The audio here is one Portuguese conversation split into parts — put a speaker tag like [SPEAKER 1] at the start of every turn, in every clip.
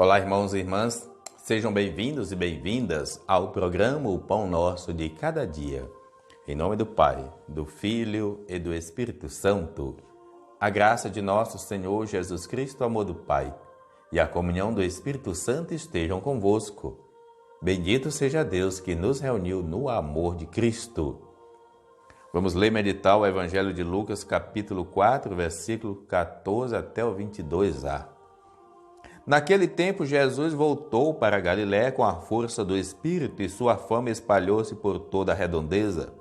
[SPEAKER 1] Olá, irmãos e irmãs, sejam bem-vindos e bem-vindas ao programa O Pão Nosso de Cada Dia. Em nome do Pai, do Filho e do Espírito Santo, a graça de nosso Senhor Jesus Cristo, o amor do Pai e a comunhão do Espírito Santo estejam convosco. Bendito seja Deus que nos reuniu no amor de Cristo. Vamos ler e meditar o Evangelho de Lucas, capítulo 4, versículo 14 até o 22a. Naquele tempo, Jesus voltou para a Galiléia com a força do Espírito e sua fama espalhou-se por toda a redondeza.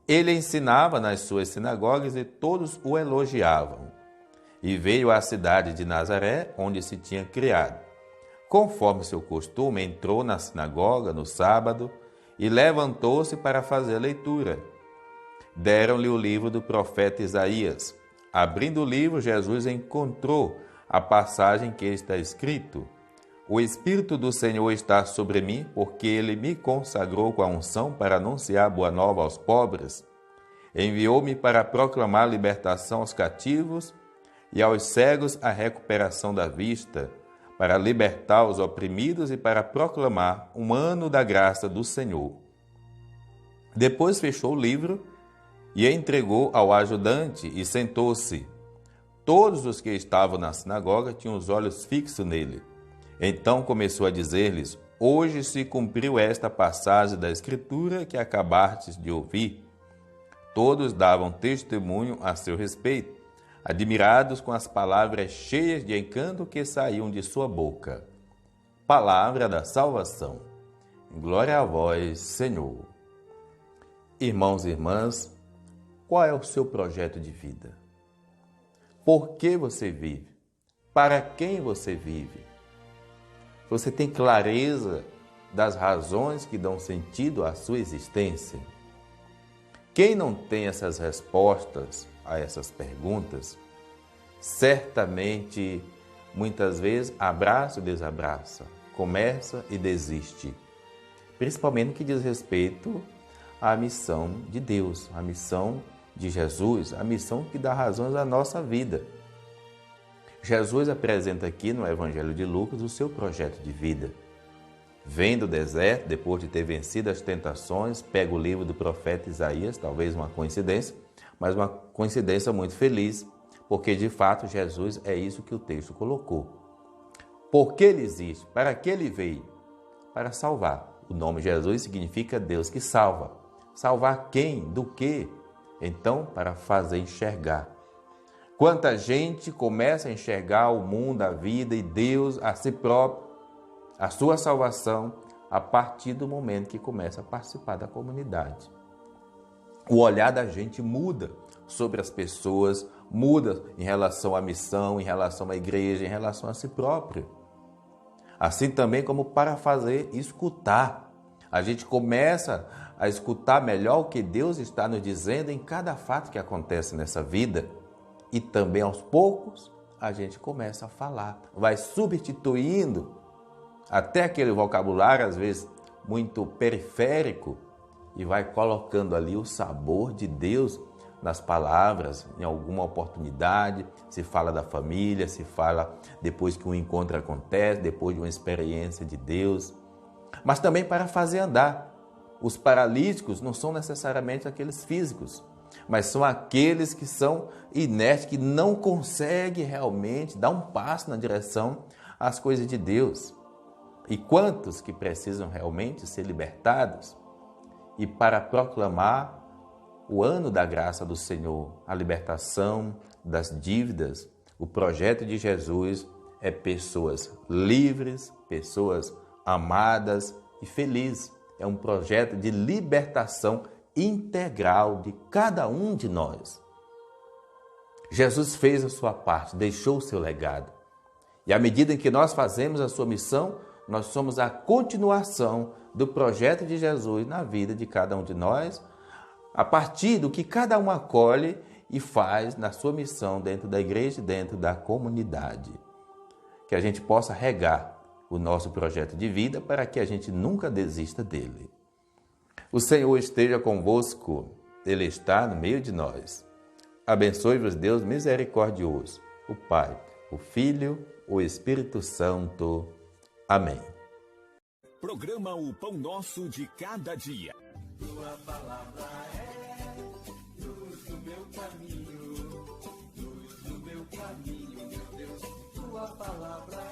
[SPEAKER 1] Ele ensinava nas suas sinagogas e todos o elogiavam. E veio à cidade de Nazaré, onde se tinha criado. Conforme seu costume, entrou na sinagoga no sábado e levantou-se para fazer a leitura. Deram-lhe o livro do profeta Isaías. Abrindo o livro, Jesus encontrou a passagem que está escrito: O Espírito do Senhor está sobre mim, porque Ele me consagrou com a unção para anunciar boa nova aos pobres. Enviou-me para proclamar libertação aos cativos e aos cegos a recuperação da vista, para libertar os oprimidos e para proclamar um ano da graça do Senhor. Depois fechou o livro e entregou ao ajudante e sentou-se. Todos os que estavam na sinagoga tinham os olhos fixos nele. Então começou a dizer-lhes: Hoje se cumpriu esta passagem da Escritura que acabastes de ouvir. Todos davam testemunho a seu respeito, admirados com as palavras cheias de encanto que saíam de sua boca. Palavra da salvação. Glória a vós, Senhor. Irmãos e irmãs, qual é o seu projeto de vida? Por que você vive? Para quem você vive? Você tem clareza das razões que dão sentido à sua existência? Quem não tem essas respostas a essas perguntas, certamente, muitas vezes, abraça e desabraça, começa e desiste. Principalmente no que diz respeito à missão de Deus, à missão de Jesus, a missão que dá razões à nossa vida. Jesus apresenta aqui no Evangelho de Lucas o seu projeto de vida. Vem do deserto, depois de ter vencido as tentações, pega o livro do profeta Isaías, talvez uma coincidência, mas uma coincidência muito feliz, porque de fato Jesus é isso que o texto colocou. Por que ele existe? Para que ele veio? Para salvar. O nome Jesus significa Deus que salva. Salvar quem? Do quê? Então, para fazer enxergar. Quanta gente começa a enxergar o mundo, a vida e Deus, a si próprio, a sua salvação, a partir do momento que começa a participar da comunidade. O olhar da gente muda sobre as pessoas, muda em relação à missão, em relação à igreja, em relação a si próprio. Assim também como para fazer escutar. A gente começa a escutar melhor o que Deus está nos dizendo em cada fato que acontece nessa vida. E também, aos poucos, a gente começa a falar. Vai substituindo até aquele vocabulário, às vezes, muito periférico, e vai colocando ali o sabor de Deus nas palavras, em alguma oportunidade. Se fala da família, se fala depois que um encontro acontece, depois de uma experiência de Deus. Mas também para fazer andar. Os paralíticos não são necessariamente aqueles físicos, mas são aqueles que são inertes, que não conseguem realmente dar um passo na direção às coisas de Deus. E quantos que precisam realmente ser libertados? E para proclamar o ano da graça do Senhor, a libertação das dívidas, o projeto de Jesus é pessoas livres, pessoas amadas e felizes. É um projeto de libertação integral de cada um de nós. Jesus fez a sua parte, deixou o seu legado. E à medida em que nós fazemos a sua missão, nós somos a continuação do projeto de Jesus na vida de cada um de nós, a partir do que cada um acolhe e faz na sua missão dentro da igreja e dentro da comunidade. Que a gente possa regar o nosso projeto de vida para que a gente nunca desista dele. O Senhor esteja convosco, Ele está no meio de nós. Abençoe-vos Deus misericordioso, o Pai, o Filho, o Espírito Santo. Amém.
[SPEAKER 2] Programa O Pão Nosso de Cada Dia.
[SPEAKER 3] Tua palavra é luz do meu caminho, meu Deus. Tua palavra